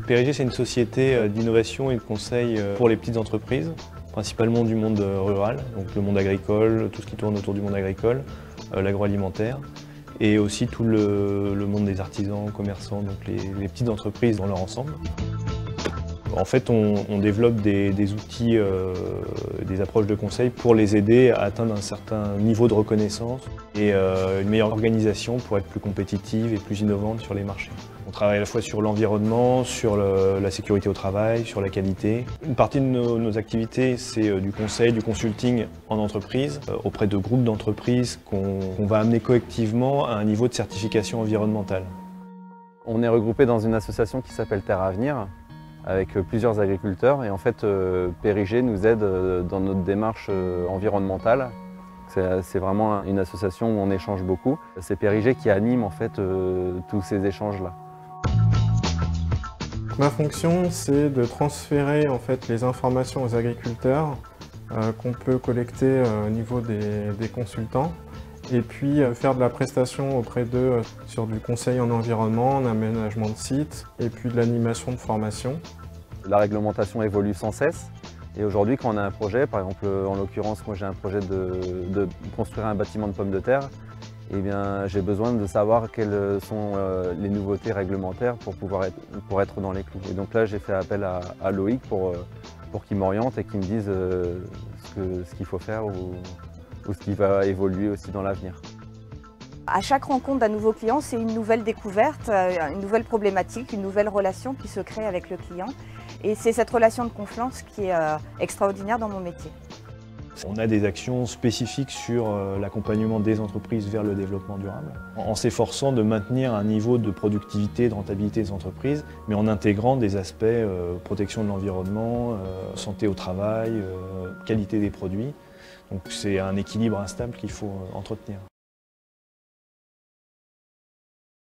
PRIG, c'est une société d'innovation et de conseil pour les petites entreprises, principalement du monde rural, donc le monde agricole, tout ce qui tourne autour du monde agricole, l'agroalimentaire, et aussi tout le monde des artisans, commerçants, donc les petites entreprises dans leur ensemble. En fait, on développe des outils, des approches de conseil pour les aider à atteindre un certain niveau de reconnaissance et une meilleure organisation pour être plus compétitive et plus innovante sur les marchés. On travaille à la fois sur l'environnement, sur la sécurité au travail, sur la qualité. Une partie de nos activités, c'est du conseil, du consulting en entreprise, auprès de groupes d'entreprises qu'on va amener collectivement à un niveau de certification environnementale. On est regroupé dans une association qui s'appelle Terre Avenir, avec plusieurs agriculteurs, et en fait PRIG nous aide dans notre démarche environnementale. C'est vraiment une association où on échange beaucoup. C'est PRIG qui anime en fait tous ces échanges-là. Ma fonction, c'est de transférer en fait les informations aux agriculteurs qu'on peut collecter au niveau des consultants, et puis faire de la prestation auprès d'eux sur du conseil en environnement, en aménagement de sites, et puis de l'animation de formation. La réglementation évolue sans cesse, et aujourd'hui quand on a un projet, par exemple en l'occurrence moi j'ai un projet de construire un bâtiment de pommes de terre, eh bien j'ai besoin de savoir quelles sont les nouveautés réglementaires pour être dans les clous. Et donc là j'ai fait appel à Loïc pour qu'il m'oriente et qu'il me dise ce qu'il faut faire ou ce qui va évoluer aussi dans l'avenir. À chaque rencontre d'un nouveau client, c'est une nouvelle découverte, une nouvelle problématique, une nouvelle relation qui se crée avec le client. Et c'est cette relation de confiance qui est extraordinaire dans mon métier. On a des actions spécifiques sur l'accompagnement des entreprises vers le développement durable, en s'efforçant de maintenir un niveau de productivité et de rentabilité des entreprises, mais en intégrant des aspects protection de l'environnement, santé au travail, qualité des produits. Donc c'est un équilibre instable qu'il faut entretenir.